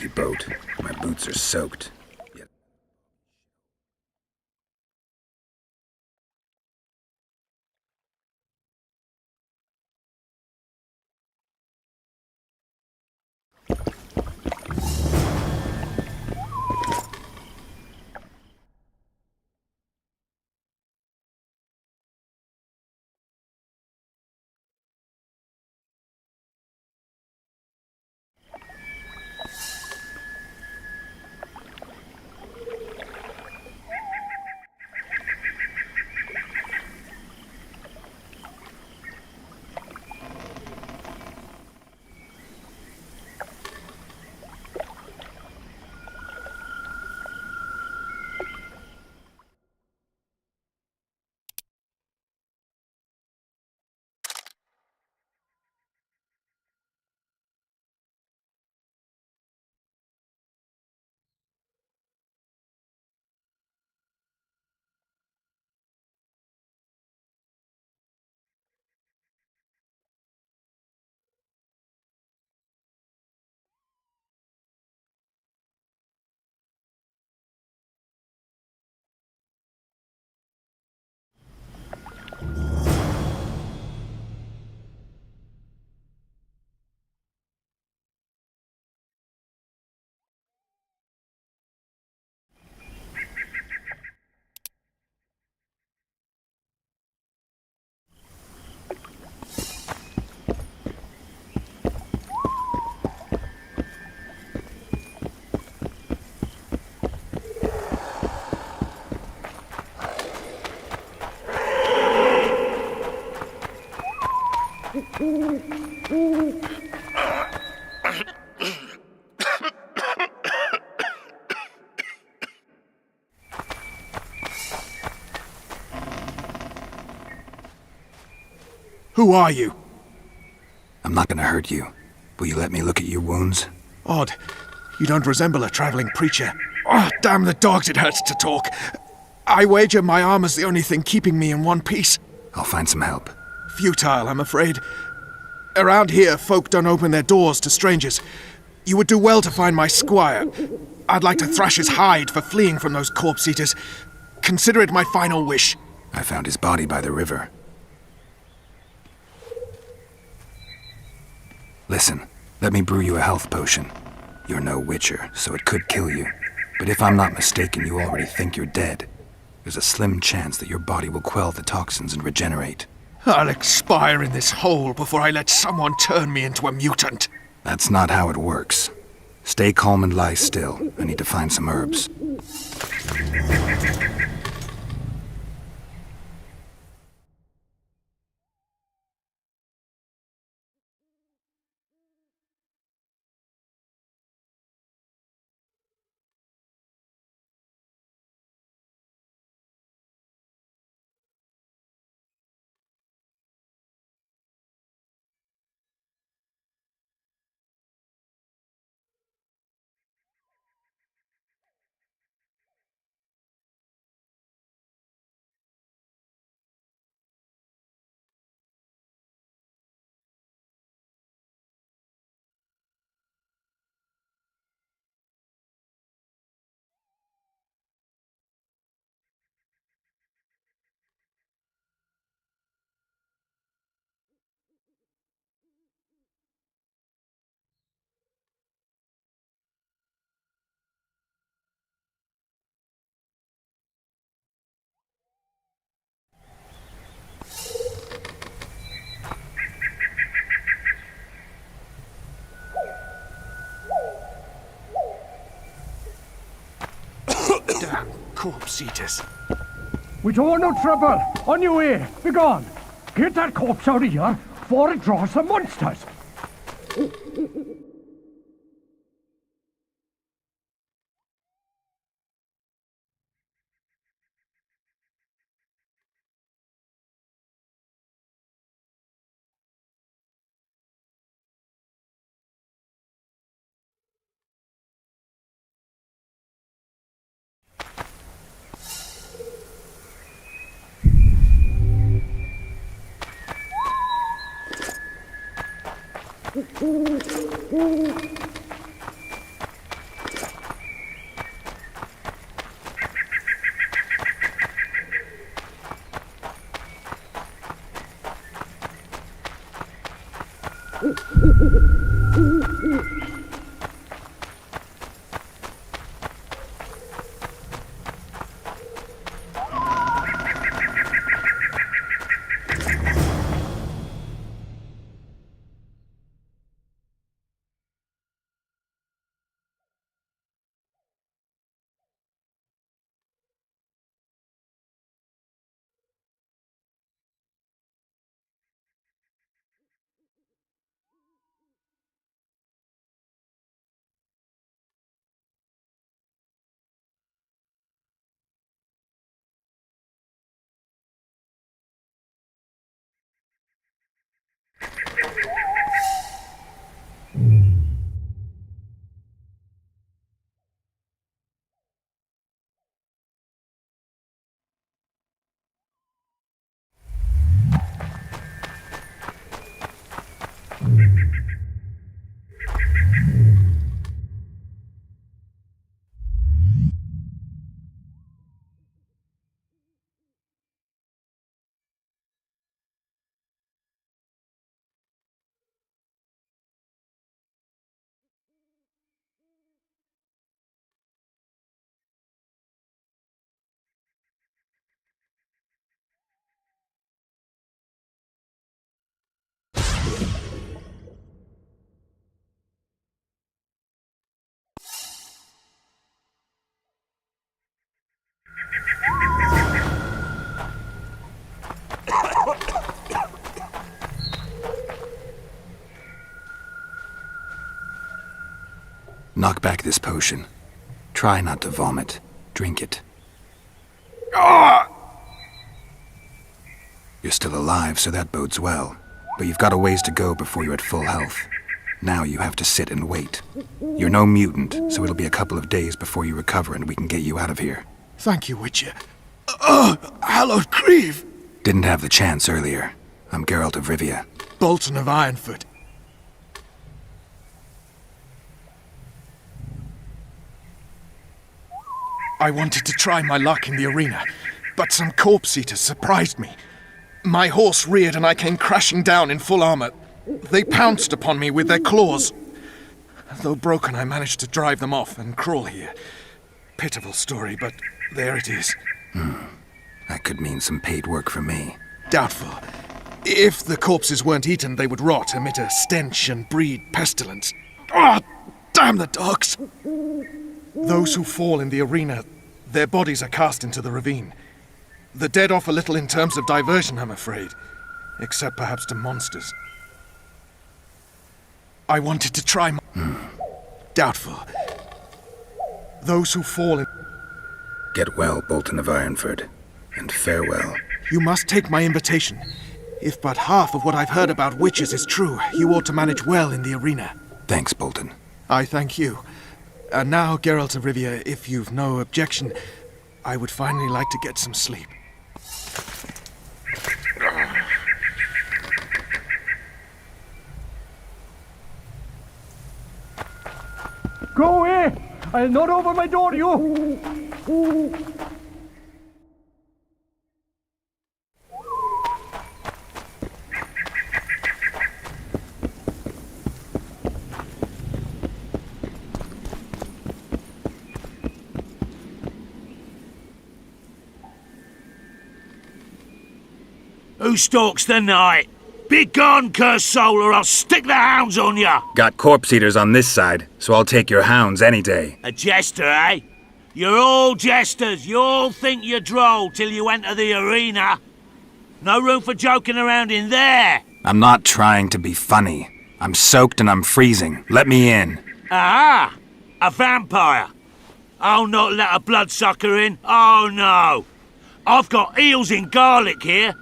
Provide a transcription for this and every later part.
empty boat. My boots are soaked. Yet Who are you? I'm not gonna hurt you. Will you let me look at your wounds? Odd. You don't resemble a traveling preacher. Oh, damn the dogs, it hurts to talk. I wager my armor's the only thing keeping me in one piece. I'll find some help. Futile, I'm afraid. Around here, folk don't open their doors to strangers. You would do well to find my squire. I'd like to thrash his hide for fleeing from those corpse-eaters. Consider it my final wish. I found his body by the river. Listen, let me brew you a health potion. You're no witcher, so it could kill you. But if I'm not mistaken, you already think you're dead. There's a slim chance that your body will quell the toxins and regenerate. I'll expire in this hole before I let someone turn me into a mutant. That's not how it works. Stay calm and lie still. I need to find some herbs. Damn corpse-eaters. We don't want no trouble. On your way. Be gone. Get that corpse out of here before it draws the monsters. Knock back this potion. Try not to vomit. Drink it. You're still alive, so that bodes well. But you've got a ways to go before you're at full health. Now you have to sit and wait. You're no mutant, so it'll be a couple of days before you recover and we can get you out of here. Thank you, Witcher. Hallowed Grieve! Didn't have the chance earlier. I'm Geralt of Rivia. Bolton of Ironfoot. I wanted to try my luck in the arena, but some corpse eaters surprised me. My horse reared and I came crashing down in full armor. They pounced upon me with their claws. Though broken, I managed to drive them off and crawl here. Pitiful story, but there it is. That could mean some paid work for me. Doubtful. If the corpses weren't eaten, they would rot, emit a stench and breed pestilence. Ah, damn the dogs! Those who fall in the arena, their bodies are cast into the ravine. The dead offer little in terms of diversion, I'm afraid. Except perhaps to monsters. I wanted to try Doubtful. Those who fall in... Get well, Bolton of Ironford, and farewell. You must take my invitation. If but half of what I've heard about witches is true, you ought to manage well in the arena. Thanks, Bolton. I thank you. And now, Geralt of Rivia, if you've no objection, I would finally like to get some sleep. Go away! I'll not open my door to you! Who stalks the night? Be gone, cursed soul, or I'll stick the hounds on ya! Got corpse eaters on this side, so I'll take your hounds any day. A jester, eh? You're all jesters. You all think you're droll till you enter the arena. No room for joking around in there. I'm not trying to be funny. I'm soaked and I'm freezing. Let me in. Aha! A vampire. I'll not let a bloodsucker in. Oh, no. I've got eels in garlic here.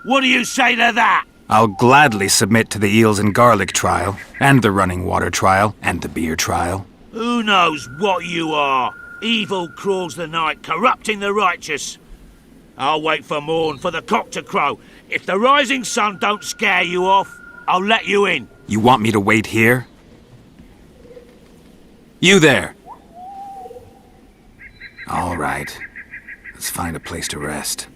What do you say to that? I'll gladly submit to the eels and garlic trial, and the running water trial, and the beer trial. Who knows what you are? Evil crawls the night, corrupting the righteous. I'll wait for morn, for the cock to crow. If the rising sun don't scare you off, I'll let you in. You want me to wait here? You there! All right. Let's find a place to rest.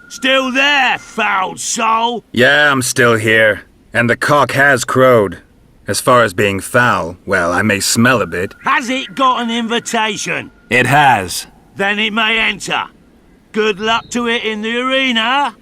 Still there, foul soul? Yeah, I'm still here. And the cock has crowed. As far as being foul, well, I may smell a bit. Has it got an invitation? It has. Then it may enter. Good luck to it in the arena.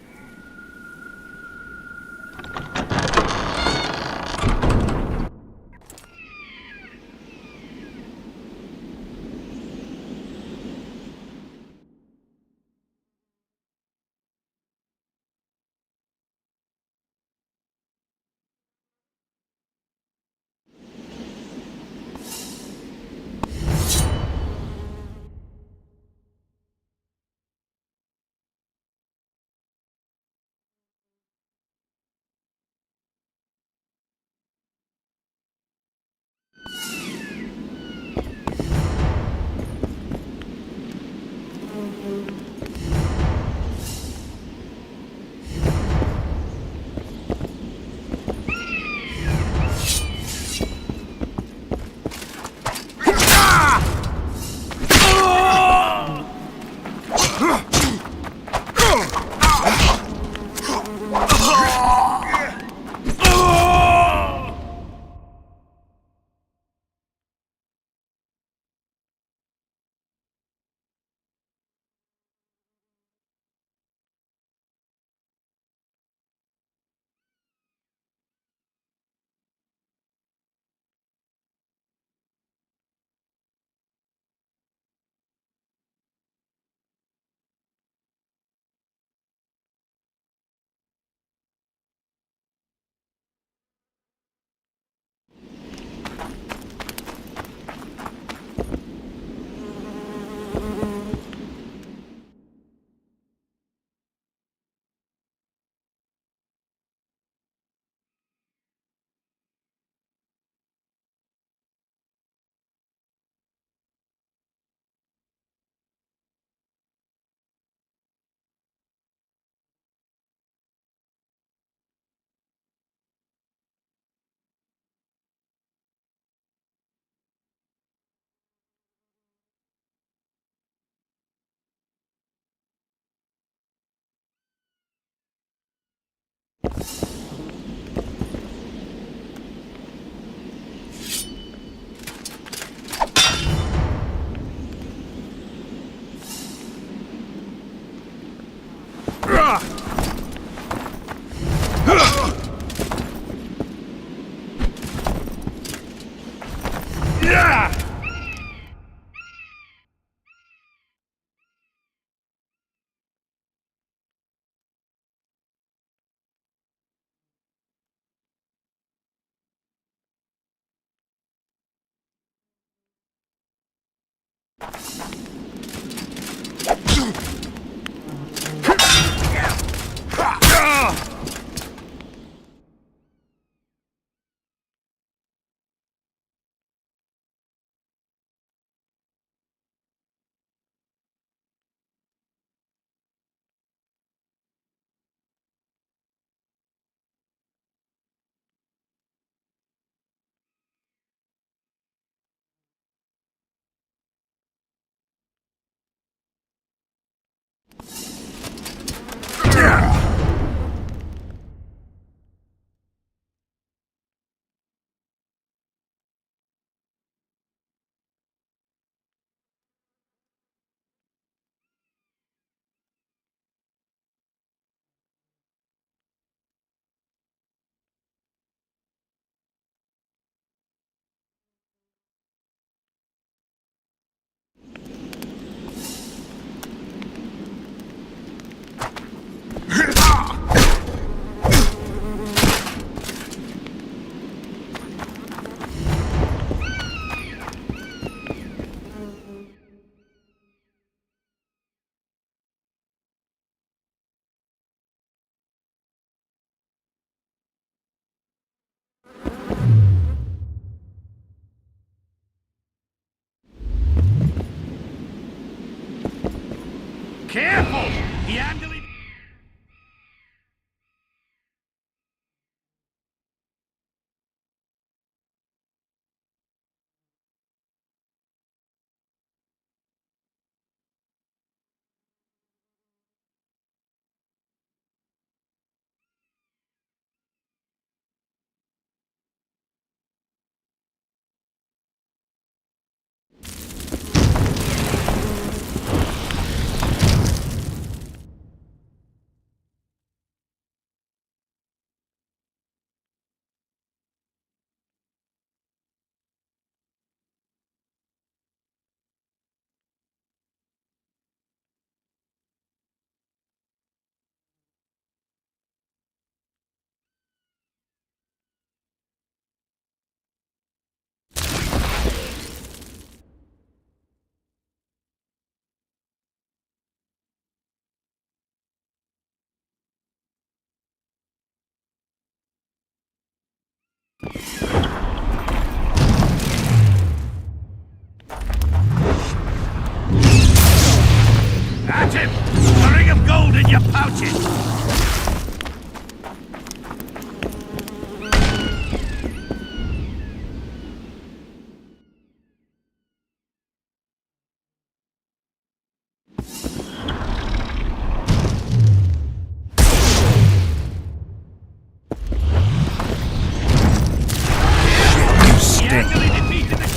Careful! The ambulance... him! A ring of gold in your pouches! Handily defeated the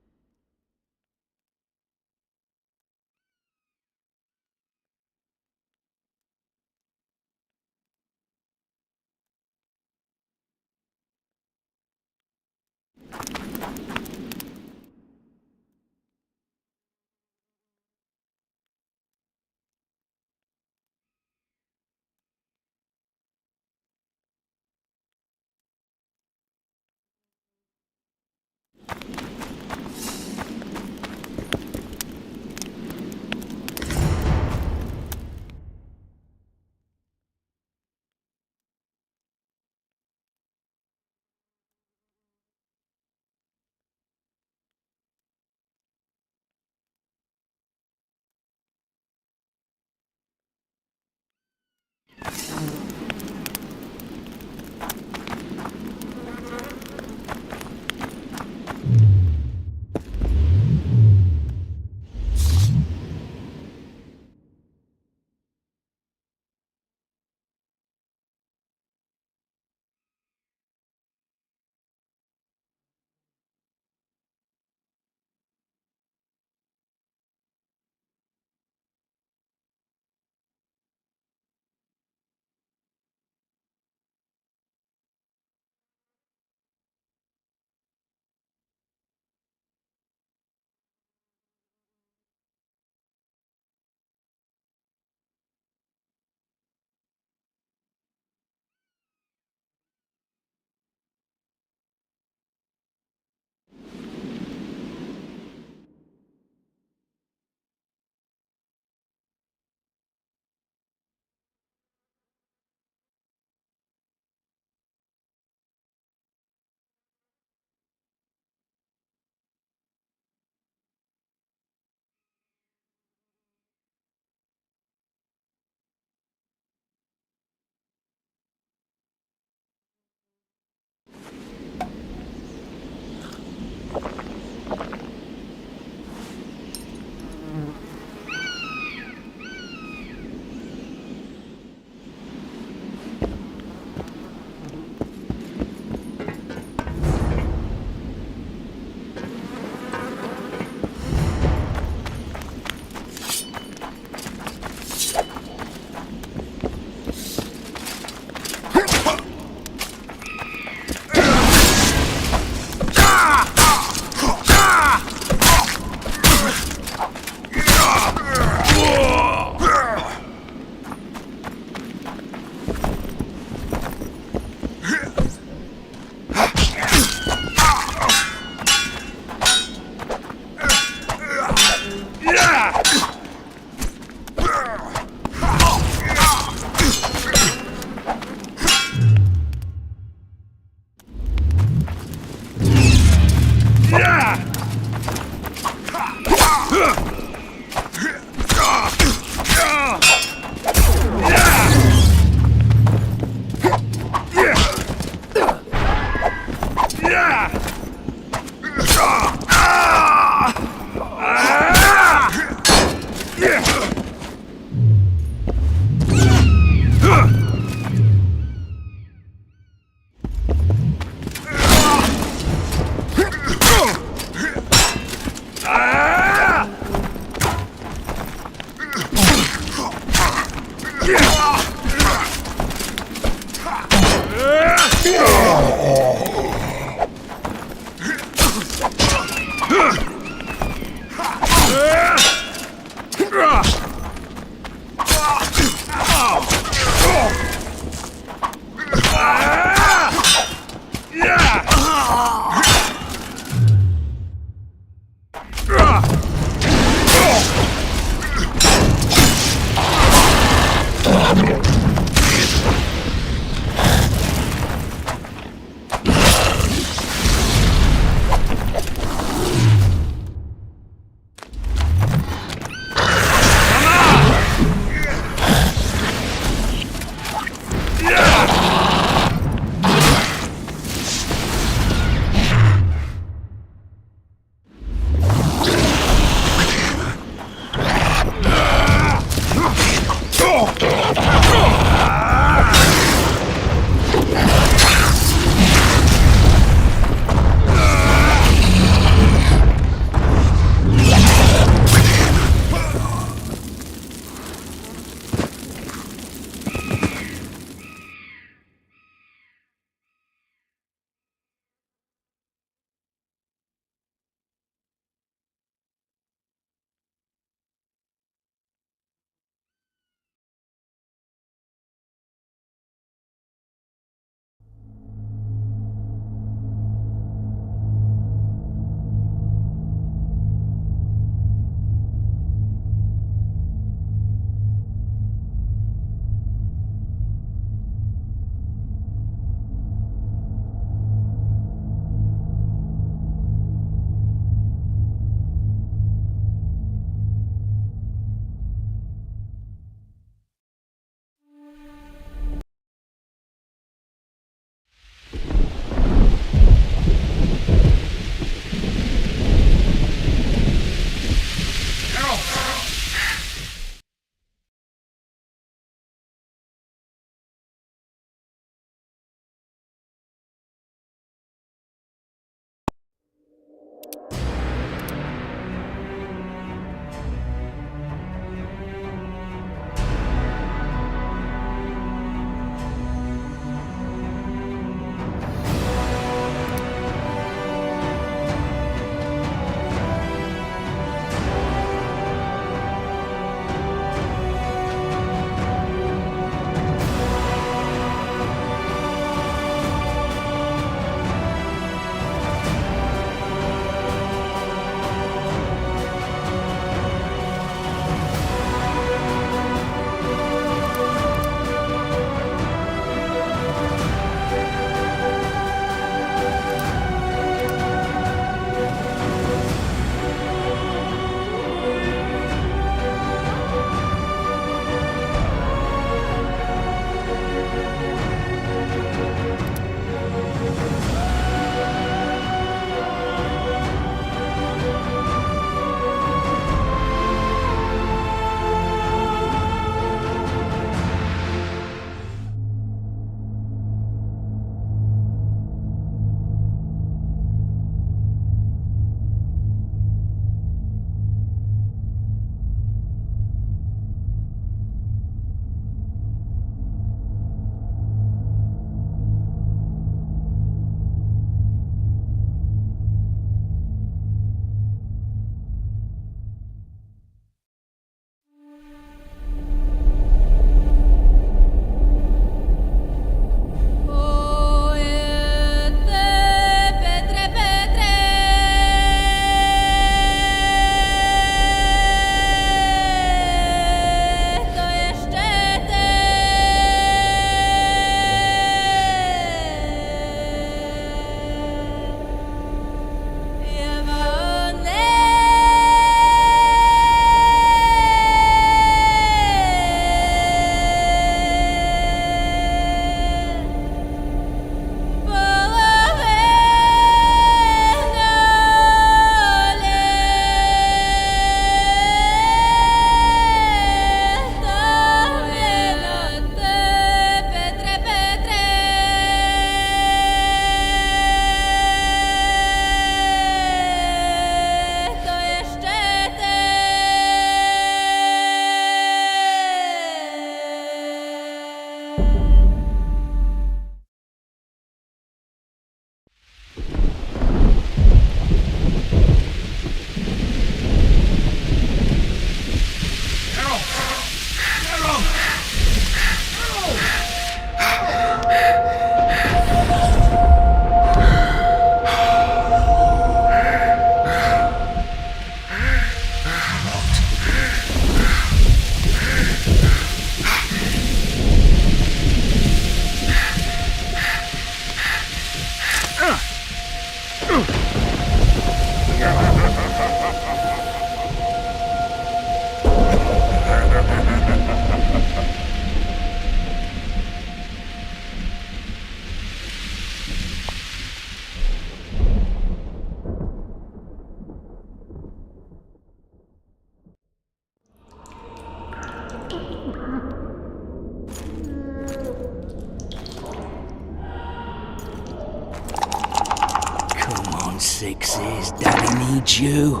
Come on, sixes. Daddy needs you.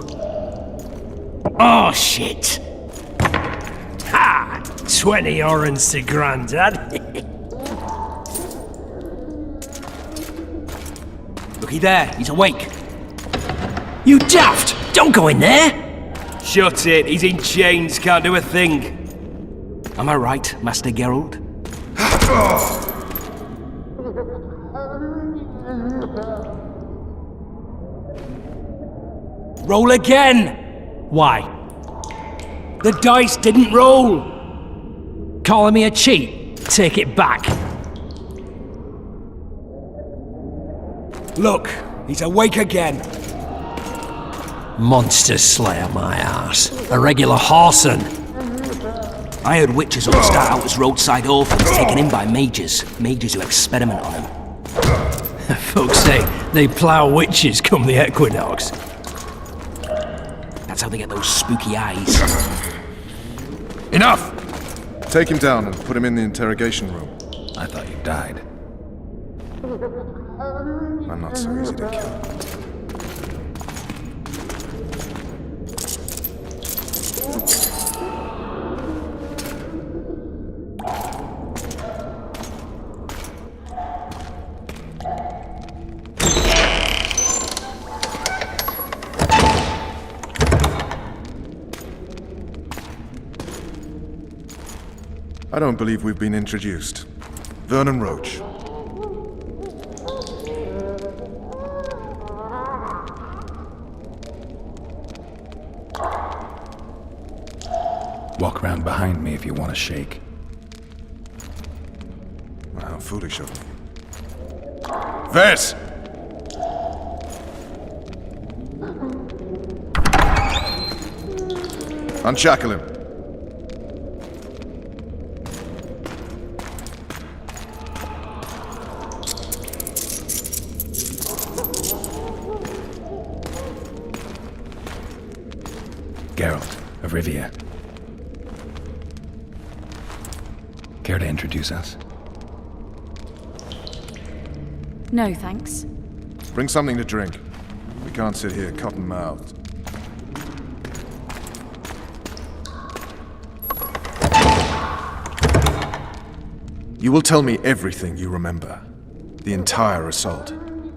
Oh, shit. Ha! 20 orange to Grandad. Looky there, he's awake. You daft! Don't go in there! Shut it, he's in chains, can't do a thing. Am I right, Master Geralt? Roll again! Why? The dice didn't roll! Calling me a cheat? Take it back. Look, he's awake again. Monster Slayer, my ass. A regular whoreson. I heard witches all start out as roadside orphans taken in by mages. Mages who experiment on them. Folks say they plough witches come the equinox. That's how they get those spooky eyes. Enough! Take him down and put him in the interrogation room. I thought you died. I'm not so easy to kill. I don't believe we've been introduced. Vernon Roach. Walk around behind me if you want to shake. How foolish of me. Vess! Unshackle him. Geralt of Rivia. Care to introduce us? No, thanks. Bring something to drink. We can't sit here cotton-mouthed. You will tell me everything you remember. The entire assault.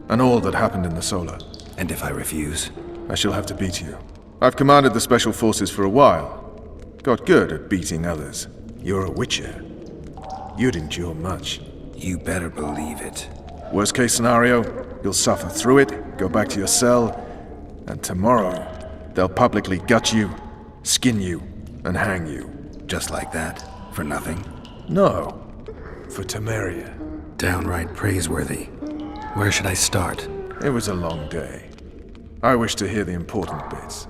And all that happened in the Solar. And if I refuse? I shall have to beat you. I've commanded the Special Forces for a while. Got good at beating others. You're a Witcher. You'd endure much. You better believe it. Worst case scenario, you'll suffer through it, go back to your cell, and tomorrow, they'll publicly gut you, skin you, and hang you. Just like that? For nothing? No. For Temeria. Downright praiseworthy. Where should I start? It was a long day. I wish to hear the important bits.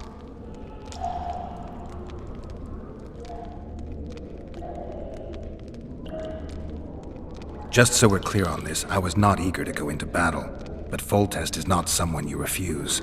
Just so we're clear on this, I was not eager to go into battle, but Foltest is not someone you refuse.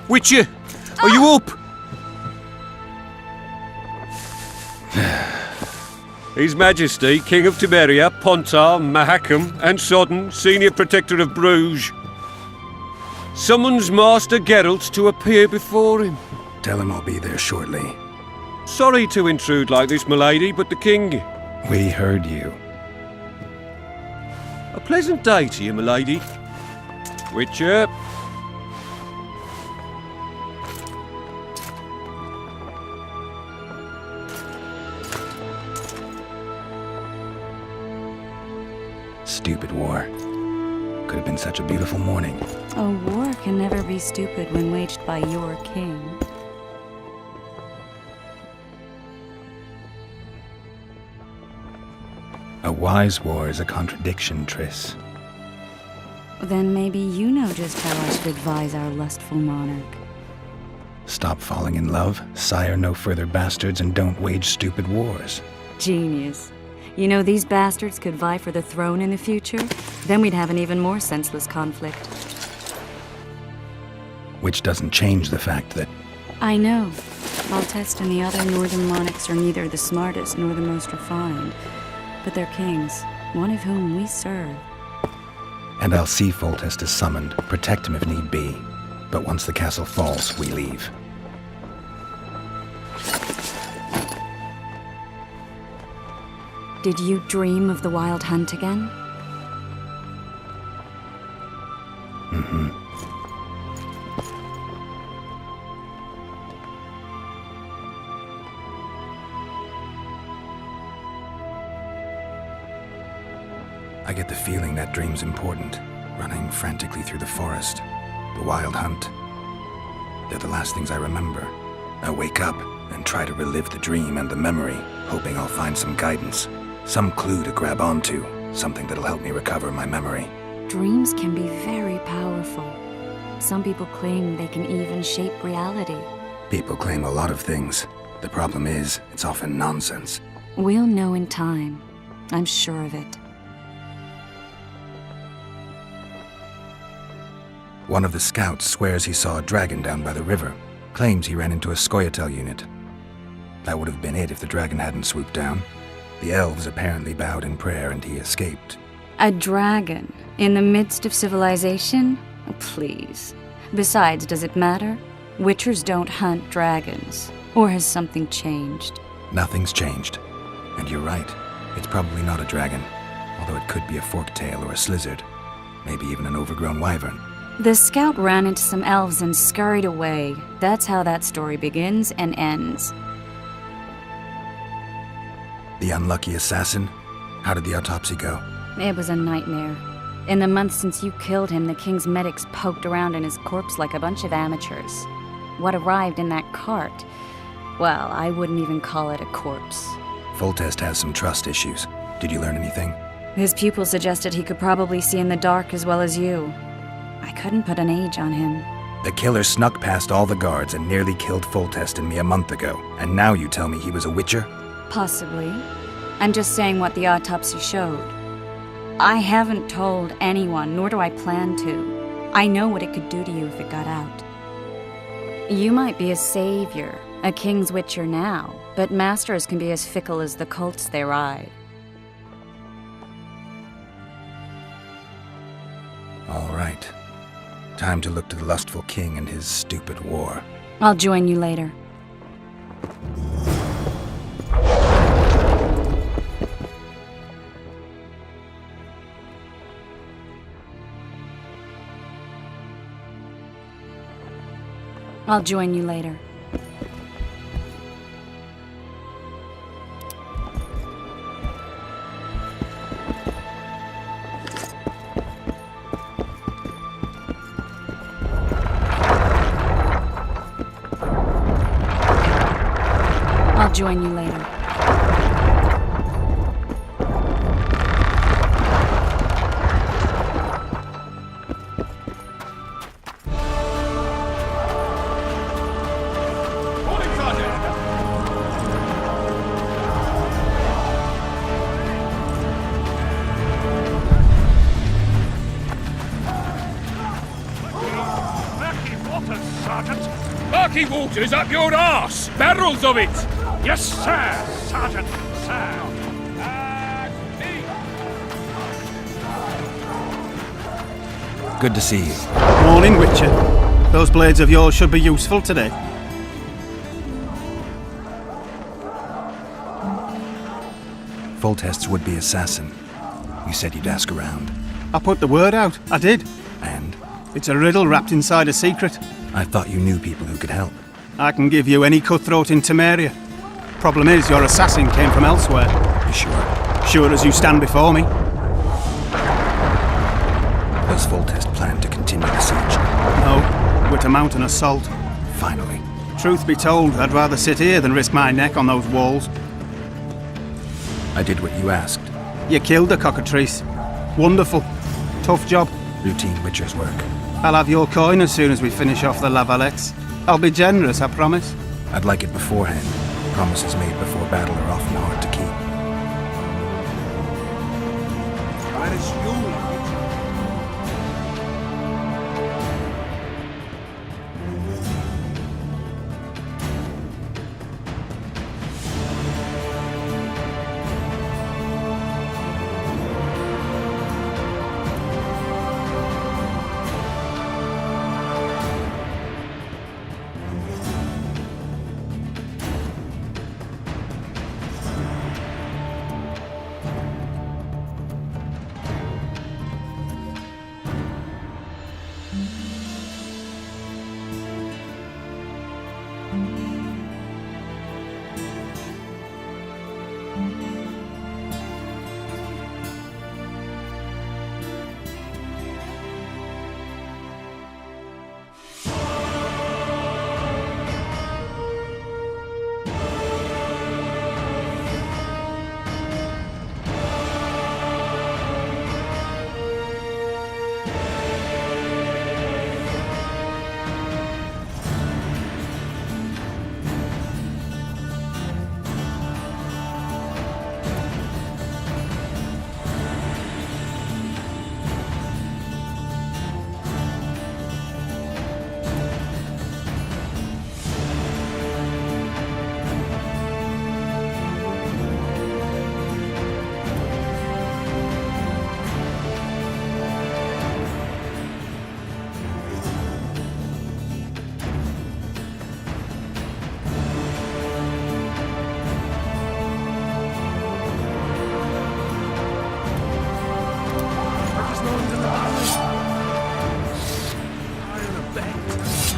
Witcher, are you up? His Majesty, King of Tiberia, Pontar, Mahakam, and Sodden, Senior Protector of Bruges, summons Master Geralt to appear before him. Tell him I'll be there shortly. Sorry to intrude like this, milady, but the King... We heard you. A pleasant day to you, milady. Witcher. Stupid war. Could have been such a beautiful morning. A war can never be stupid when waged by your king. A wise war is a contradiction, Triss. Then maybe you know just how I should advise our lustful monarch. Stop falling in love, sire no further bastards, and don't wage stupid wars. Genius. You know, these bastards could vie for the throne in the future? Then we'd have an even more senseless conflict. Which doesn't change the fact that... I know. Maltest and the other northern monarchs are neither the smartest nor the most refined. But they're kings, one of whom we serve. And I'll see Foltest is summoned, protect him if need be. But once the castle falls, we leave. Did you dream of the wild hunt again? Mm-hmm. I get the feeling that dream's important. Running frantically through the forest. The wild hunt. They're the last things I remember. I wake up and try to relive the dream and the memory, hoping I'll find some guidance. Some clue to grab onto. Something that'll help me recover my memory. Dreams can be very powerful. Some people claim they can even shape reality. People claim a lot of things. The problem is, it's often nonsense. We'll know in time. I'm sure of it. One of the scouts swears he saw a dragon down by the river. Claims he ran into a Scoia'tael unit. That would have been it if the dragon hadn't swooped down. The elves apparently bowed in prayer and he escaped. A dragon? In the midst of civilization? Oh, please. Besides, does it matter? Witchers don't hunt dragons. Or has something changed? Nothing's changed. And you're right. It's probably not a dragon. Although it could be a forktail or a slizzard. Maybe even an overgrown wyvern. The scout ran into some elves and scurried away. That's how that story begins and ends. The unlucky assassin? How did the autopsy go? It was a nightmare. In the months since you killed him, the king's medics poked around in his corpse like a bunch of amateurs. What arrived in that cart? Well, I wouldn't even call it a corpse. Foltest has some trust issues. Did you learn anything? His pupil suggested he could probably see in the dark as well as you. I couldn't put an age on him. The killer snuck past all the guards and nearly killed Foltest and me a month ago. And now you tell me he was a witcher? Possibly. I'm just saying what the autopsy showed. I haven't told anyone, nor do I plan to. I know what it could do to you if it got out. You might be a savior, a king's witcher now, but masters can be as fickle as the colts they ride. All right. Time to look to the lustful king and his stupid war. I'll join you later. I'll join you later. I'll join you later. Murky water's up your arse! Barrels of it! Yes, sir, Sergeant, sir. Good to see you. Morning, Witcher. Those blades of yours should be useful today. Foltest's would-be assassin. You said you'd ask around. I put the word out. I did. And? It's a riddle wrapped inside a secret. I thought you knew people who could help. I can give you any cutthroat in Temeria. Problem is, your assassin came from elsewhere. You sure? Sure as you stand before me. Does Foltest plan to continue the siege? No, we're to mount an assault. Finally. Truth be told, I'd rather sit here than risk my neck on those walls. I did what you asked. You killed the cockatrice. Wonderful. Tough job. Routine Witcher's work. I'll have your coin as soon as we finish off the Lavalettes. I'll be generous, I promise. I'd like it beforehand. Promises made before battle are often hard to keep.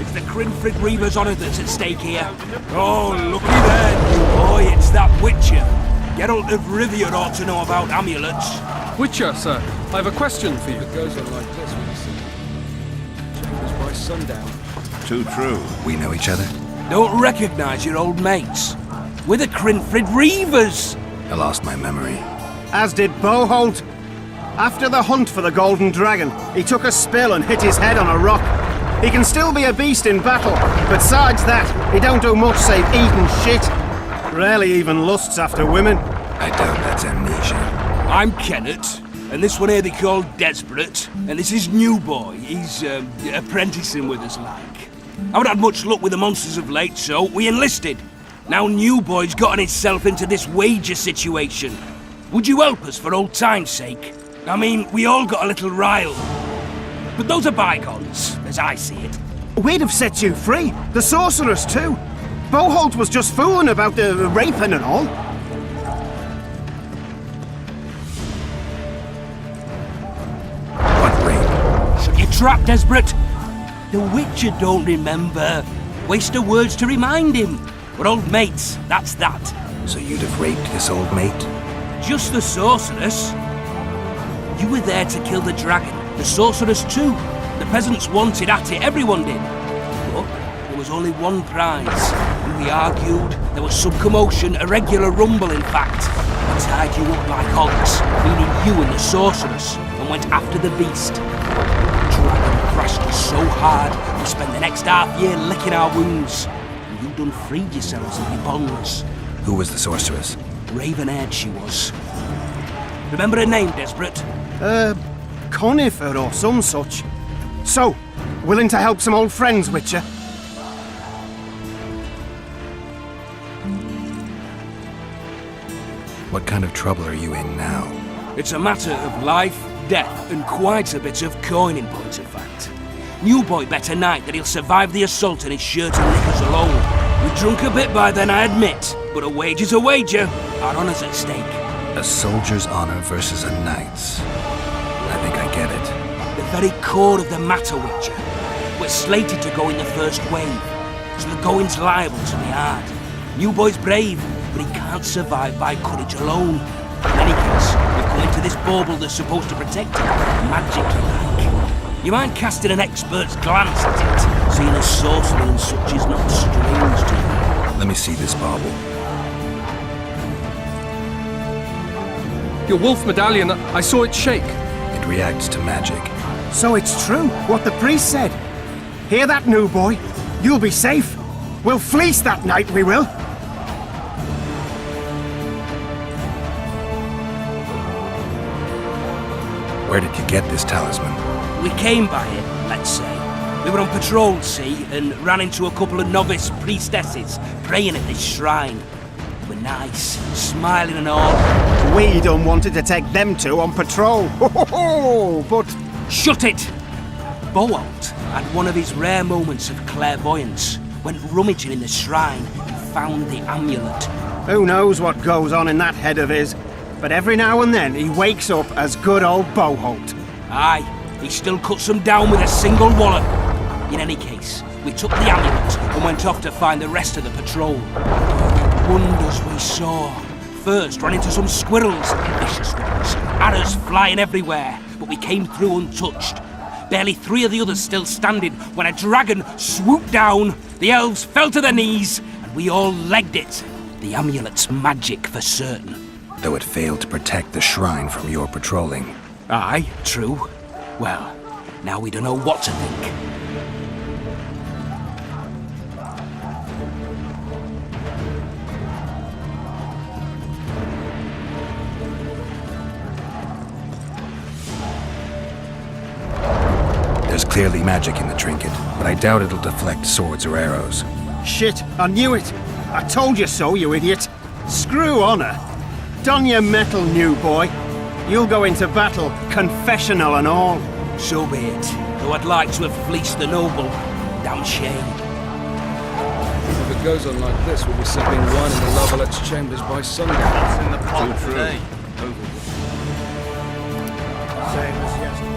It's the Crinfrid Reaver's honour that's at stake here. Oh, looky there, new boy, it's that Witcher. Geralt of Rivia ought to know about amulets. Witcher, sir, I have a question for you. It goes on like this when you see chambers by sundown. Too true. We know each other? Don't recognise your old mates. We're the Crinfrid Reavers. I lost my memory. As did Boholt. After the hunt for the Golden Dragon, he took a spill and hit his head on a rock. He can still be a beast in battle, but besides that, he don't do much save eating shit. Rarely even lusts after women. I doubt that's amnesia. I'm Kenneth, and this one here they call Desperate, and this is New Boy. He's apprenticing with us like. I haven't had much luck with the monsters of late, so we enlisted. Now New Boy's gotten himself into this wager situation. Would you help us for old time's sake? I mean, we all got a little rile. But those are bygones, as I see it. We'd have set you free. The sorceress too. Boholt was just fooling about the raping and all. What rape? Shut your trap, Desperate. The Witcher don't remember. Waste of words to remind him. We're old mates, that's that. So you'd have raped this old mate? Just the sorceress. You were there to kill the dragon. The sorceress too. The peasants wanted at it, everyone did. But there was only one prize. And we argued, there was some commotion, a regular rumble in fact. I tied you up like hogs, meaning you and the sorceress, and went after the beast. The dragon crashed us so hard, we spent the next half year licking our wounds. And you done freed yourselves of your bonds. Who was the sorceress? Raven-haired she was. Remember her name, Desperate? Conifer or some such. So, willing to help some old friends, Witcher? What kind of trouble are you in now? It's a matter of life, death and quite a bit of coin in point of fact. New boy bet tonight that he'll survive the assault in his shirt and knickers alone. We drunk a bit by then, I admit, but a wager's a wager. Our honour's at stake. A soldier's honor versus a knight's. I think I get it. The very core of the matter, Witcher. We're slated to go in the first wave, so the going's liable to be hard. New boy's brave, but he can't survive by courage alone. In any case, we've come into this bauble that's supposed to protect him, magically like. You mind casting an expert's glance at it, seeing as sorcery and such is not strange to you? Let me see this bauble. Your wolf medallion, I saw it shake. It reacts to magic. So it's true, what the priest said. Hear that, new boy? You'll be safe. We'll fleece that night, we will. Where did you get this talisman? We came by it, let's say. We were on patrol, see, and ran into a couple of novice priestesses praying at this shrine. They were nice, smiling and all. We done wanted to take them two on patrol. Ho ho ho! But Shut it! Boalt had one of his rare moments of clairvoyance, went rummaging in the shrine and found the amulet. who knows what goes on in that head of his? But every now and then he wakes up as good old Boholt. Aye, he still cuts them down with a single wallop. In any case, we took the amulet and went off to find the rest of the patrol. Wonders we saw. First, ran into some squirrels, vicious ones, arrows flying everywhere, but we came through untouched. Barely 3 of the others still standing when a dragon swooped down. The elves fell to their knees, and we all legged it. The amulet's magic for certain. Though it failed to protect the shrine from your patrolling. Aye, true. Well, now we don't know what to think. There's clearly magic in the trinket, but I doubt it'll deflect swords or arrows. Shit, I knew it. I told you so, you idiot. Screw honor. Don your metal, new boy. You'll go into battle, confessional and all. So be it. Though I'd like to have fleeced the noble. Damn shame. If it goes on like this, we'll be sipping wine in the Lovelet's chambers by sundown. In the pot today. Same as yesterday.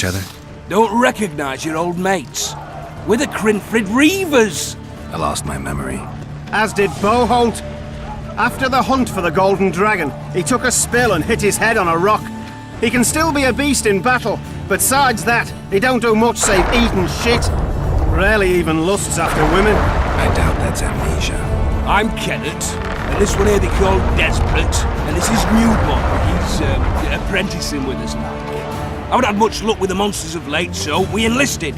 each other? Don't recognize your old mates. We're the Crinfrid Reavers! I lost my memory. As did Boholt. After the hunt for the Golden Dragon, he took a spill and hit his head on a rock. He can still be a beast in battle, but besides that, he don't do much save eat and shit. Rarely even lusts after women. I doubt that's amnesia. I'm Kennett, and this one here they call Desperate, and this is Newborn. He's apprenticing with us now. I haven't had much luck with the monsters of late, so we enlisted.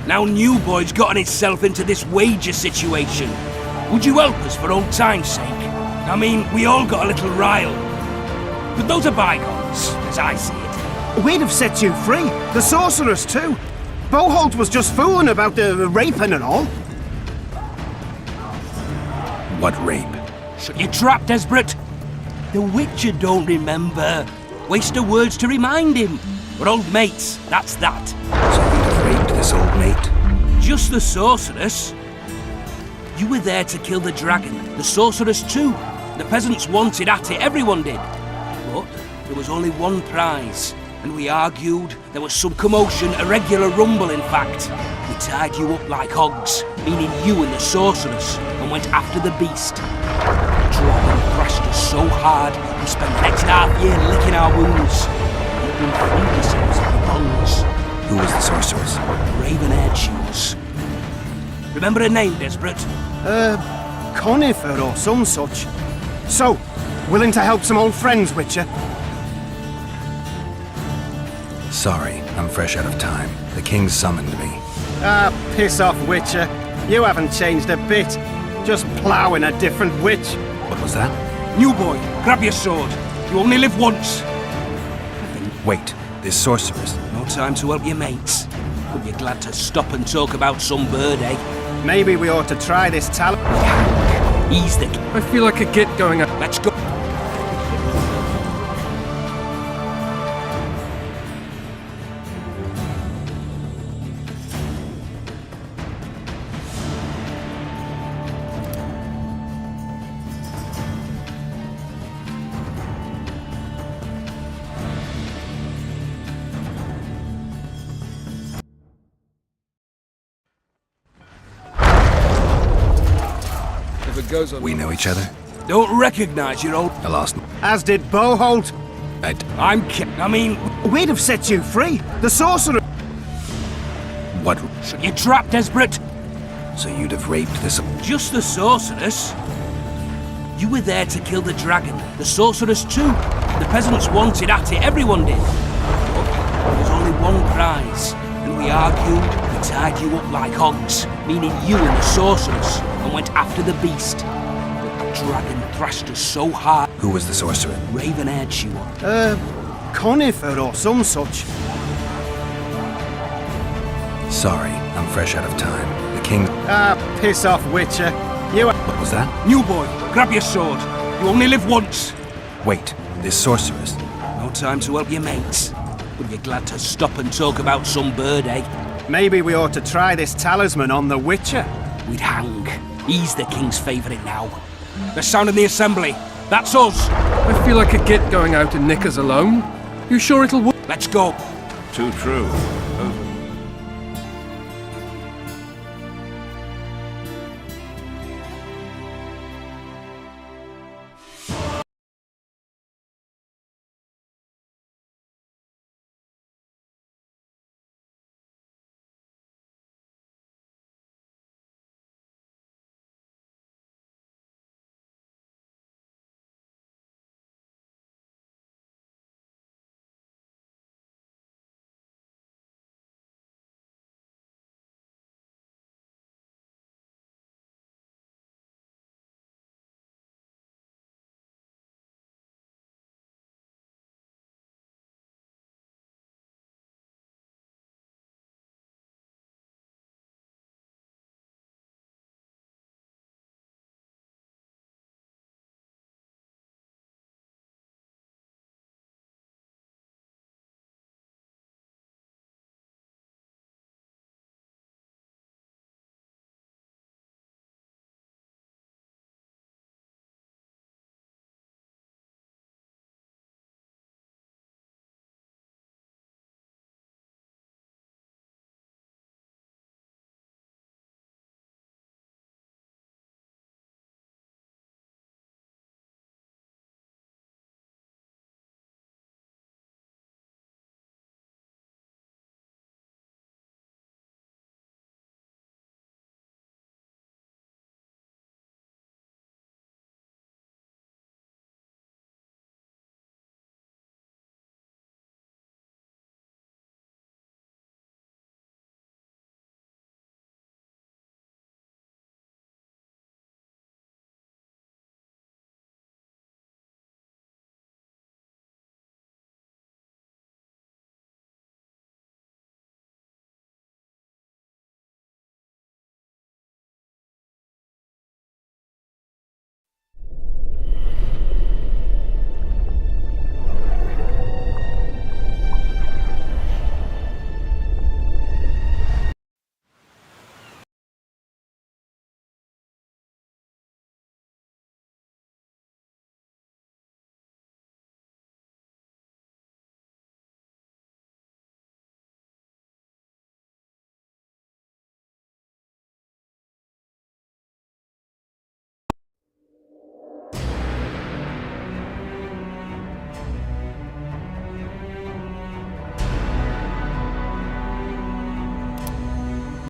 Now Newboy's gotten himself into this wager situation. Would you help us for old time's sake? I mean, we all got a little rile. But those are bygones, as I see it. We'd have set you free. The sorceress too. Boholt was just fooling about the raping and all. What rape? Shut your trap, Desperate. The Witcher don't remember. Waste of words to remind him. We're old mates, that's that. So you'd have raped this old mate? Just the sorceress. You were there to kill the dragon, the sorceress too. The peasants wanted at it, everyone did. But there was only one prize, and we argued. There was some commotion, a regular rumble in fact. We tied you up like hogs, meaning you and the sorceress, and went after the beast. The dragon thrashed us so hard, we spent the next half year licking our wounds. We freed ourselves of the bonds. Who was the sorceress? Raven-haired she was. Remember her name, Desperate? Conifer or some such. So, willing to help some old friends, Witcher? Sorry, I'm fresh out of time. The king summoned me. Ah, piss off, Witcher. You haven't changed a bit. Just ploughing a different witch. What was that? New boy, grab your sword. You only live once. Wait, this sorceress. No time to help your mates. But you're glad to stop and talk about some bird, eh? Maybe we ought to try this talent. Ease the... I feel like a git going up. Let's go. If it goes on. We know each other? Don't recognize your old... I lost... As did Boholt. I'm I mean... We'd have set you free. The sorcerer... What? Shut your trap, Desperate. So you'd have raped this... Just the sorceress. You were there to kill the dragon, the sorceress too. The peasants wanted at it, everyone did. But there was only one prize, and we argued, we tied you up like hogs, meaning you and the sorceress, and went after the beast. But the dragon thrashed us so hard. Who was the sorcerer? Raven-haired she was. Conifer or some such. Sorry, I'm fresh out of time. The king... Ah, piss off, Witcher. You... What was that? New boy, grab your sword. You only live once. Wait, this sorceress. No time to help your mates. But you're glad to stop and talk about some bird, eh? Maybe we ought to try this talisman on the Witcher. We'd hang. He's the king's favourite now. The sound of the assembly. That's us. I feel like a git going out in knickers alone. You sure it'll work? Let's go. Too true.